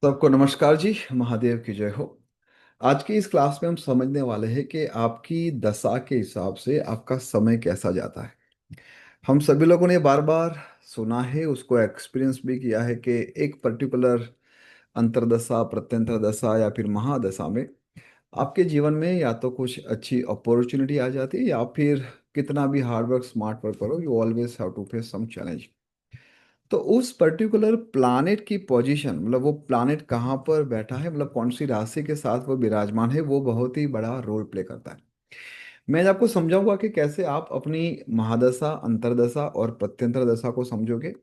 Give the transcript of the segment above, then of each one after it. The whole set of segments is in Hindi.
सबको नमस्कार जी। महादेव की जय हो। आज की इस क्लास में हम समझने वाले हैं कि आपकी दशा के हिसाब से आपका समय कैसा जाता है। हम सभी लोगों ने बार बार सुना है, उसको एक्सपीरियंस भी किया है कि एक पर्टिकुलर अंतरदशा, प्रत्यंतर दशा या फिर महादशा में आपके जीवन में या तो कुछ अच्छी अपॉर्चुनिटी आ जाती है या फिर कितना भी हार्ड वर्क, स्मार्ट वर्क करो, you always have to face some challenge. तो उस पर्टिकुलर प्लानेट की पोजीशन, मतलब वो प्लानेट कहाँ पर बैठा है, मतलब कौन सी राशि के साथ वो विराजमान है, वो बहुत ही बड़ा रोल प्ले करता है। मैं आपको समझाऊंगा कि कैसे आप अपनी महादशा, अंतरदशा और प्रत्यंतर दशा को समझोगे,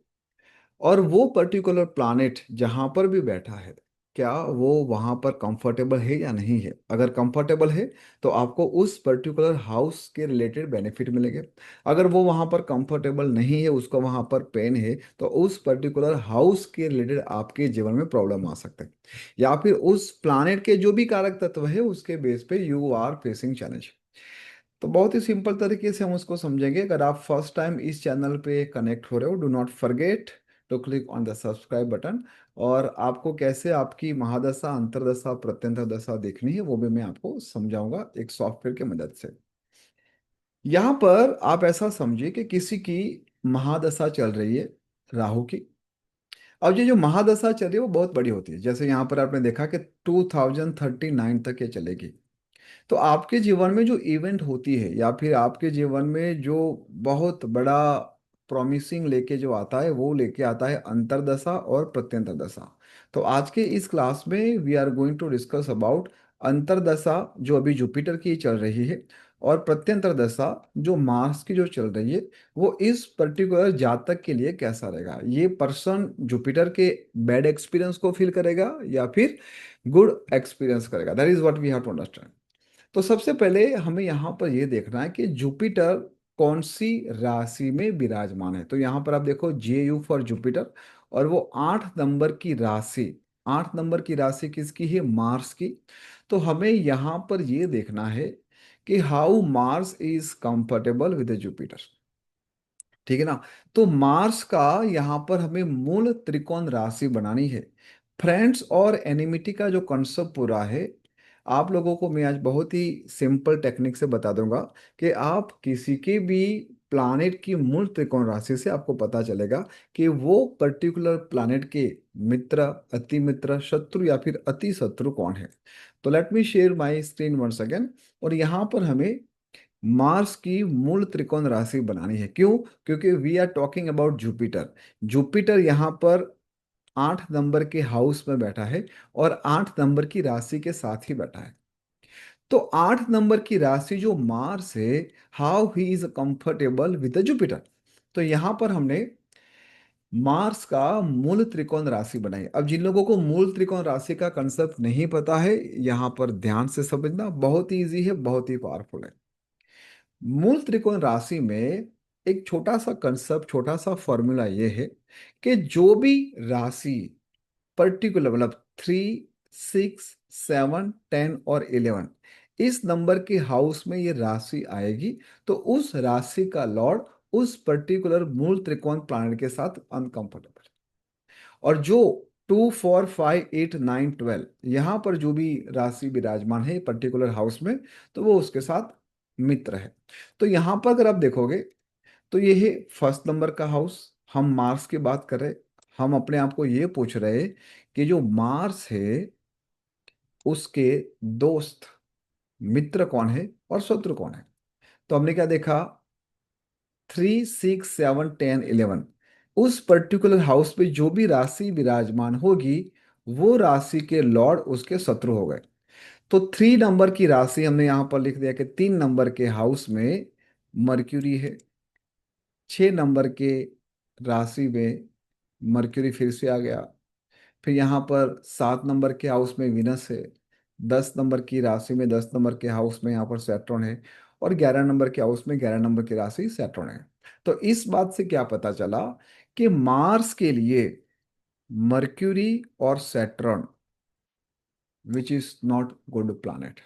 और वो पर्टिकुलर प्लानेट जहां पर भी बैठा है, क्या वो वहां पर कंफर्टेबल है या नहीं है। अगर कंफर्टेबल है तो आपको उस पर्टिकुलर हाउस के रिलेटेड बेनिफिट मिलेंगे। अगर वो वहां पर कंफर्टेबल नहीं है, उसको वहां पर पेन है, तो उस पर्टिकुलर हाउस के रिलेटेड आपके जीवन में प्रॉब्लम आ सकता है, या फिर उस प्लानेट के जो भी कारक तत्व है उसके बेस पे यू आर फेसिंग चैलेंज। तो बहुत ही सिंपल तरीके से हम उसको समझेंगे। अगर आप फर्स्ट टाइम इस चैनल पे कनेक्ट हो रहे हो, do not forget to click on the subscribe button. और आपको कैसे आपकी महादशा, अंतरदशा, प्रत्यंतर दशा देखनी है वो भी मैं आपको समझाऊंगा एक सॉफ्टवेयर की मदद से। यहाँ पर आप ऐसा समझिए कि किसी की महादशा चल रही है, राहु की। अब ये जो महादशा चल रही है वो बहुत बड़ी होती है। जैसे यहाँ पर आपने देखा कि 2039 तक ये चलेगी। तो आपके जीवन में जो इवेंट होती है या फिर आपके जीवन में जो बहुत बड़ा प्रॉमिसिंग लेके जो आता है, वो लेके आता है अंतरदशा और प्रत्यंतर दशा। तो आज के इस क्लास में we are going to discuss about अंतरदशा जो अभी जुपिटर की चल रही है, और प्रत्यंतर दशा जो मार्स की जो चल रही है, वो इस पर्टिकुलर जातक के लिए कैसा रहेगा। ये पर्सन जुपिटर के बैड एक्सपीरियंस को फील करेगा या फिर गुड एक्सपीरियंस करेगा, that is what we have to understand. तो सबसे पहले हमें यहाँ पर यह देखना है कि जुपिटर कौन सी राशि में विराजमान है। तो यहाँ पर आप देखो जे यू फॉर जुपिटर, और वो 8 नंबर की राशि, 8 नंबर की राशि किसकी है, मार्स की। तो हमें यहाँ पर यह देखना है कि how Mars is comfortable with Jupiter. ठीक है ना। तो मार्स का यहाँ पर हमें मूल त्रिकोण राशि बनानी है। फ्रेंड्स और एनिमिटी का जो कॉन्सेप्ट पूरा है, आप लोगों को मैं आज बहुत ही सिंपल टेक्निक से बता दूंगा कि आप किसी के भी प्लानेट की मूल त्रिकोण राशि से आपको पता चलेगा कि वो पर्टिकुलर प्लानेट के मित्र, अति मित्र, शत्रु या फिर अति शत्रु कौन है। तो let me share my screen once again. और यहाँ पर हमें मार्स की मूल त्रिकोण राशि बनानी है। क्यों? क्योंकि we are talking about Jupiter. Jupiter यहाँ पर 8 नंबर के हाउस में बैठा है और 8 नंबर की राशि के साथ ही बैठा है। तो 8 नंबर की राशि जो मार्स है, how he is comfortable with Jupiter. तो यहां पर हमने मार्स का मूल त्रिकोण राशि बनाई। अब जिन लोगों को मूल त्रिकोण राशि का कंसेप्ट नहीं पता है, यहां पर ध्यान से समझना, बहुत ही इजी है, बहुत ही पावरफुल है। मूल त्रिकोण राशि में एक छोटा सा कंसेप्ट, छोटा सा फॉर्मूला ये है कि जो भी राशि पर्टिकुलर, मतलब 3, 6, 7, 10 और 11, इस नंबर के हाउस में ये राशि आएगी, तो उस राशि का लॉर्ड उस पर्टिकुलर मूल त्रिकोण प्लैनेट के साथ अनकंफर्टेबल। और जो 2, 4, 5, 8, 9, 12 यहाँ पर जो भी राशि विराजमान है पर्टिकुलर हाउस में, तो वो उसके साथ मित्र है। तो यहाँ पर अगर आप देखोगे तो ये है फर्स्ट नंबर का हाउस। हम मार्स की बात कर रहे, हम अपने आप को ये पूछ रहे कि जो मार्स है उसके दोस्त, मित्र कौन है और शत्रु कौन है। तो हमने क्या देखा, 3, 6, 7, 10, 11, उस पर्टिकुलर हाउस पे जो भी राशि विराजमान होगी, वो राशि के लॉर्ड उसके शत्रु हो गए। तो 3 नंबर की राशि हमने यहां पर लिख दिया कि 3 नंबर के हाउस में मर्क्यूरी है। 6 नंबर के राशि में मर्क्यूरी फिर से आ गया। फिर यहाँ पर 7 नंबर के हाउस में विनस है। 10 नंबर की राशि में 10 नंबर के हाउस में यहाँ पर सैटर्न है। और 11 नंबर के हाउस में 11 नंबर की राशि सैटर्न है। तो इस बात से क्या पता चला कि मार्स के लिए मर्क्यूरी और Saturn which is not good planet.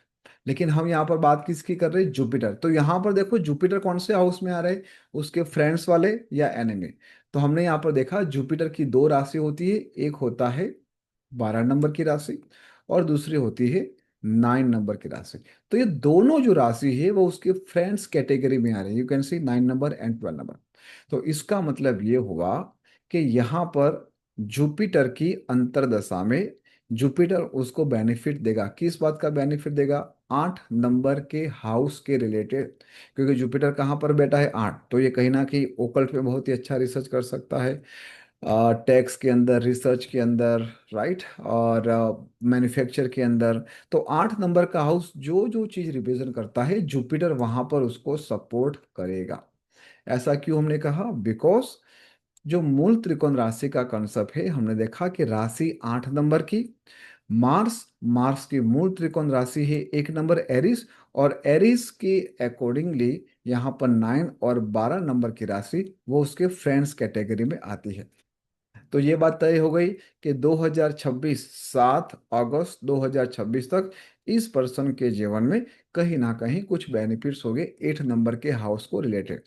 लेकिन हम यहाँ पर बात किसकी कर रहे हैं, जुपिटर। तो यहाँ पर देखो जुपिटर कौन से हाउस में आ रहे हैं, उसके फ्रेंड्स वाले या एनिमी। तो हमने यहाँ पर देखा जुपिटर की दो राशि होती है, एक होता है 12 नंबर की राशि, और दूसरी होती है 9 नंबर की राशि। तो ये दोनों जो राशि है वो उसके फ्रेंड्स कैटेगरी में आ रही है, you can see 9 number and 12 number. तो इसका मतलब ये हुआ कि यहाँ पर जुपिटर की अंतर्दशा में जुपिटर उसको बेनिफिट देगा। किस बात का बेनिफिट देगा? 8 नंबर के हाउस के रिलेटेड, क्योंकि जुपिटर कहाँ पर बैठा है? 8। तो ये कहीं ना कहीं ओकल्ट में बहुत ही अच्छा रिसर्च कर सकता है, टैक्स के अंदर, रिसर्च के अंदर, राइट, और मैन्युफैक्चर के अंदर। तो 8 नंबर का हाउस जो जो चीज रिप्रेजेंट करता है, जुपिटर वहां पर उसको सपोर्ट करेगा। ऐसा क्यों हमने कहा? बिकॉज जो मूल त्रिकोण राशि का कंसेप्ट है, हमने देखा कि राशि 8 नंबर की, मार्स, मार्स की मूल त्रिकोण राशि है 1 नंबर एरिस, और एरिस के अकॉर्डिंगली यहाँ पर 9 और 12 नंबर की राशि वो उसके फ्रेंड्स कैटेगरी में आती है। तो ये बात तय हो गई कि 2026, 7 अगस्त 2026 तक इस पर्सन के जीवन में कहीं ना कहीं कुछ बेनिफिट्स हो गए 8 नंबर के हाउस को रिलेटेड।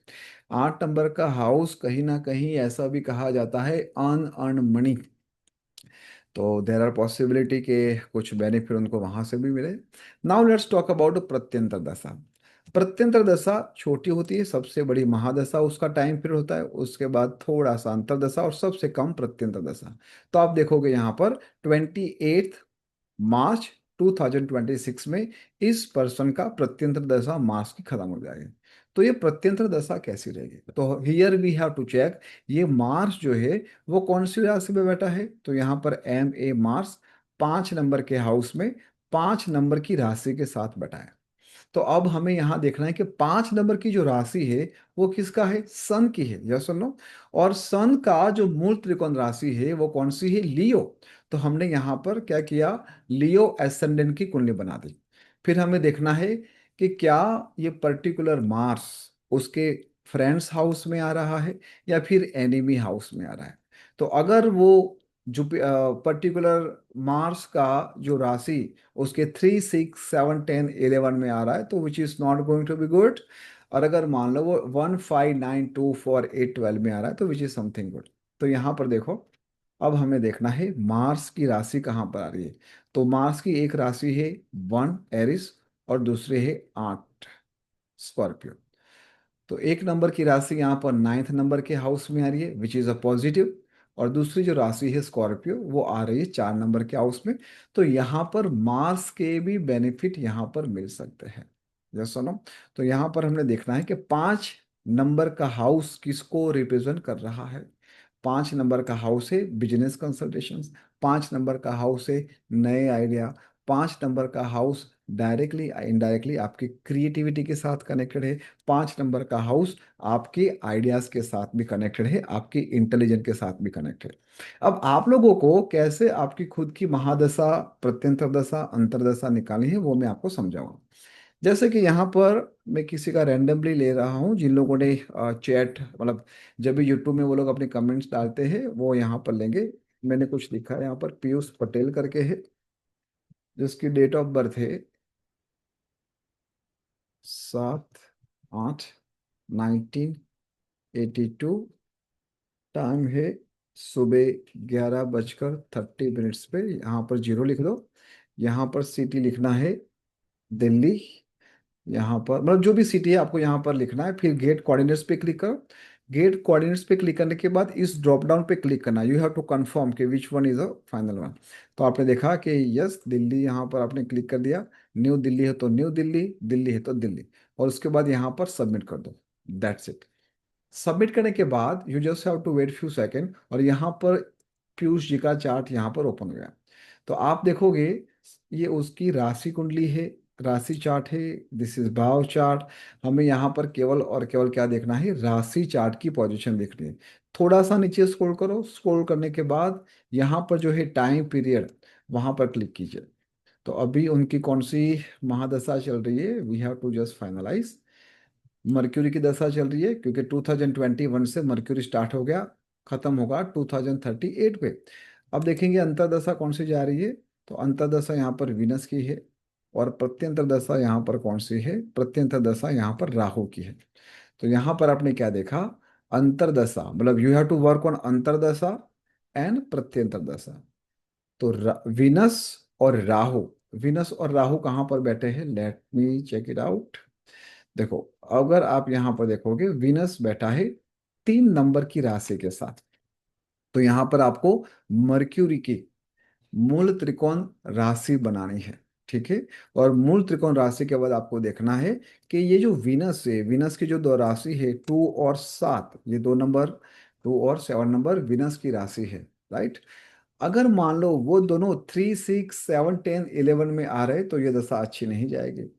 8 नंबर का हाउस कहीं ना कहीं ऐसा भी कहा जाता है अर्न अर्न मनी। तो देर आर पॉसिबिलिटी के कुछ बेनिफिट उनको वहां से भी मिले। नाउ लेट्स टॉक अबाउट प्रत्यंतर दशा। प्रत्यंतर दशा छोटी होती है, सबसे बड़ी महादशा उसका टाइम पीरियड होता है, उसके बाद थोड़ा सा अंतरदशा, और सबसे कम प्रत्यंतर दशा। तो आप देखोगे यहाँ पर 28 मार्च 2026 में इस पर्सन का प्रत्यंतर दशा मार्च की खत्म हो जाएगी। तो ये प्रत्यंतर दशा कैसी रहेगी? तो here we have to check, ये मार्स जो है वो कौन सी राशि में बैठा है? तो यहाँ पर MA मार्स 5 नंबर के हाउस में 5 नंबर की राशि के साथ बैठा है। तो अब हमें यहाँ देखना है कि 5 नंबर की जो राशि है वो किसका है? सन की है, यस और नो। और सन का जो मूल त्रिकोण राशि है वो कौन सी है? लियो। तो हमने यहाँ पर क्या किया? लियो एसेंडेंट की कुंडली बना दी। फिर हमें देखना है कि क्या ये पर्टिकुलर मार्स उसके फ्रेंड्स हाउस में आ रहा है या फिर एनिमी हाउस में आ रहा है। तो अगर वो जो पर्टिकुलर मार्स का जो राशि उसके 3, 6, 7, 10, 11 में आ रहा है, तो which is not going to be good. और अगर मान लो वो 1, 5, 9, 2, 4, 8, 12 में आ रहा है, तो विच इज समथिंग गुड। तो यहाँ पर देखो, अब हमें देखना है मार्स की राशि कहाँ पर आ रही है। तो मार्स की एक राशि है 1 एरिस, और दूसरी है 8 स्कॉर्पियो। तो 1 नंबर की राशि यहाँ पर 9th नंबर के हाउस में आ रही है, विच इज अ पॉजिटिव। और दूसरी जो राशि है स्कॉर्पियो वो आ रही है 4 नंबर के हाउस में। तो यहाँ पर मार्स के भी बेनिफिट यहाँ पर मिल सकते हैं, यस सुनो। तो यहाँ पर हमने देखना है कि 5 नंबर का हाउस किसको रिप्रेजेंट कर रहा है। 5 नंबर का हाउस है बिजनेस कंसल्टेशन, 5 नंबर का हाउस है नए आइडिया, 5 नंबर का हाउस डायरेक्टली इनडायरेक्टली आपकी क्रिएटिविटी के साथ कनेक्टेड है, 5 नंबर का हाउस आपके आइडियाज के साथ भी कनेक्टेड है, आपकी इंटेलिजेंस के साथ भी कनेक्टेड। अब आप लोगों को कैसे आपकी खुद की महादशा, प्रत्यंतर दशा, अंतरदशा निकालनी है वो मैं आपको समझाऊंगा। जैसे कि यहाँ पर मैं किसी का रैंडमली ले रहा हूँ, जिन लोगों ने चैट, मतलब जब भी यूट्यूब में वो लोग अपने कमेंट्स डालते हैं वो यहाँ पर लेंगे। मैंने कुछ लिखा है यहाँ पर, पीयूष पटेल करके है, जिसकी डेट ऑफ बर्थ है 7/8/1982। टाइम है सुबह 11:30 पे। यहाँ पर जीरो लिख दो। यहाँ पर सिटी लिखना है दिल्ली। यहाँ पर मतलब जो भी सिटी है आपको यहाँ पर लिखना है, फिर गेट कोऑर्डिनेट्स पे क्लिक करो। गेट कोऑर्डिनेट्स पे क्लिक करने के बाद इस ड्रॉप डाउन पे क्लिक करना, यू हैव टू कंफर्म कि which one is a final one. तो आपने देखा कि यस दिल्ली, यहाँ पर आपने क्लिक कर दिया। न्यू दिल्ली है तो न्यू दिल्ली, दिल्ली है तो दिल्ली, और उसके बाद यहाँ पर सबमिट कर दो। That's it. सबमिट करने के बाद you just have to wait few second, और यहाँ पर पीयूष जी का चार्ट यहाँ पर ओपन हो गया। तो आप देखोगे ये उसकी राशि कुंडली है, राशि चार्ट है, दिस इज भाव चार्ट। हमें यहाँ पर केवल और केवल क्या देखना है? राशि चार्ट की पोजीशन देखनी है। थोड़ा सा नीचे स्क्रॉल करो, स्क्रॉल करने के बाद यहाँ पर जो है टाइम पीरियड, वहाँ पर क्लिक कीजिए। तो अभी उनकी कौन सी महादशा चल रही है, we have to just finalise. Mercury की दशा चल रही है, क्योंकि 2021 से मर्क्यूरी स्टार्ट हो गया, खत्म होगा 2038 पे। अब देखेंगे अंतरदशा कौन सी जा रही है। तो अंतरदशा यहाँ पर वीनस की है, और प्रत्यंतर दशा यहाँ पर कौन सी है? प्रत्यंतर दशा यहाँ पर राहु की है। तो यहाँ पर आपने क्या देखा? अंतरदशा मतलब you have to work on अंतरदशा एंड प्रत्यंतर दशा। तो वीनस और राहु, वीनस और राहु कहाँ पर बैठे हैं? Let me check it out. देखो, अगर आप यहाँ पर देखोगे वीनस बैठा है 3 नंबर की राशि के साथ। तो यहाँ पर आपको मर्क्यूरी की मूल त्रिकोण राशि बनानी है। ठीक है। और मूल त्रिकोण राशि के बाद आपको देखना है कि ये जो वीनस है, वीनस की जो दो राशि है 2 और 7, ये 2 नंबर 2 और 7 नंबर वीनस की राशि है। राइट। अगर मान लो वो दोनों 3, 6, 7, 10, 11 में आ रहे तो ये दशा अच्छी नहीं जाएगी।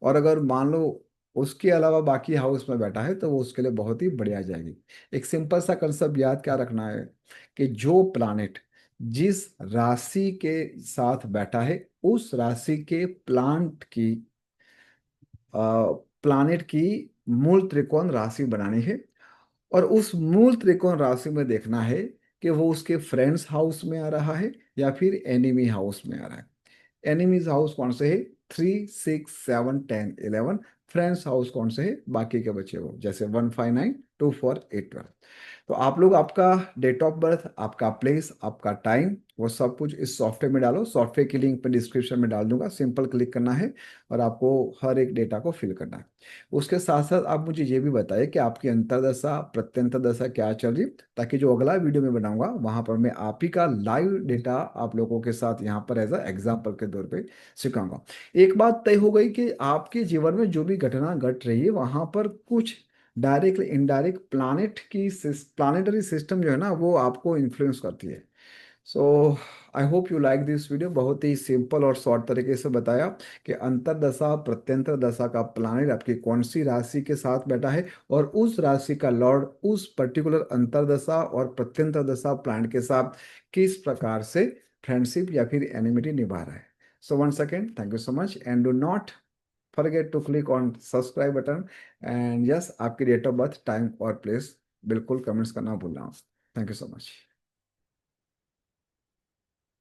और अगर मान लो उसके अलावा बाकी हाउस में बैठा है तो वो उसके लिए बहुत ही बढ़िया जाएगी। एक सिंपल सा कंसेप्ट याद क्या रखना है कि जो प्लानेट जिस राशि के साथ बैठा है उस राशि के प्लानेट की मूल त्रिकोण राशि बनानी है। और उस मूल त्रिकोण राशि में देखना है कि वो उसके फ्रेंड्स हाउस में आ रहा है या फिर एनिमी हाउस में आ रहा है। एनिमीज हाउस कौन से है? 3, 6, 7, 10, 11। फ्रेंड्स हाउस कौन से है? बाकी के बचे हो, जैसे 1, 5, 9, 2, 4, 8, 12। तो आप लोग आपका डेट ऑफ बर्थ, आपका प्लेस, आपका टाइम, वो सब कुछ इस सॉफ्टवेयर में डालो। सॉफ्टवेयर की लिंक पे डिस्क्रिप्शन में डाल दूंगा, सिंपल क्लिक करना है और आपको हर एक डेटा को फिल करना है। उसके साथ साथ आप मुझे ये भी बताइए कि आपकी अंतरदशा प्रत्यंतर दशा क्या चल रही, ताकि जो अगला वीडियो में बनाऊंगा वहां पर मैं आप ही का लाइव डेटा आप लोगों के साथ यहाँ पर एज अ एग्जाम्पल के तौर पे सिखाऊंगा। एक बात तय हो गई कि आपके जीवन में जो भी घटना घट रही है वहां पर कुछ डायरेक्ट इनडायरेक्ट प्लानिटरी सिस्टम जो है ना वो आपको इन्फ्लुएंस करती है। So I hope you like this video. बहुत ही सिंपल और शॉर्ट तरीके से बताया कि अंतरदशा प्रत्यंतर दशा का प्लानेट आपकी कौन सी राशि के साथ बैठा है और उस राशि का लॉर्ड उस पर्टिकुलर अंतरदशा और प्रत्यंतर दशा प्लानेट के साथ किस प्रकार से फ्रेंडशिप या फिर एनिमिटी निभा रहा है। So one second, thank you so much and do not forget to click on subscribe button. And yes, आपकी डेट ऑफ बर्थ, टाइम और प्लेस बिल्कुल कमेंट्स करना भूलना। Thank you so much.